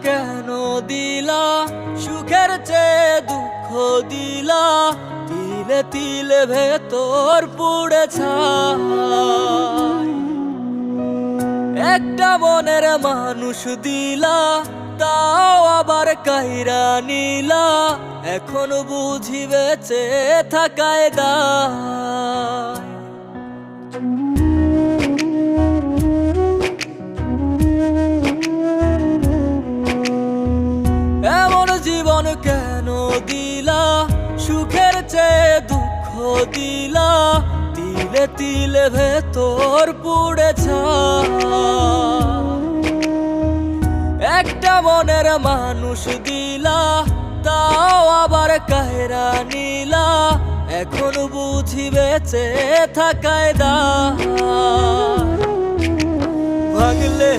কেন দিলা, সুখের চেয়ে দুঃখ দিলা, তিলে তিলে ভেতর পুড়ে ছাই। একটা মনের মানুষ দিলা, তাও আবার কাইরা নিলা, এখন বুঝি বেঁচে থাকায় দায়। এমন জীবন কেন দিলা, সুখের চেয়ে দুঃখ দিলা, তিলে তিলে ভেতর পুড়ে ছাই। একটা মনের মানুষ দিলা, তাও আবার কাহেরা নিলা, এখন বুঝি বেঁচে থাকায় দায়।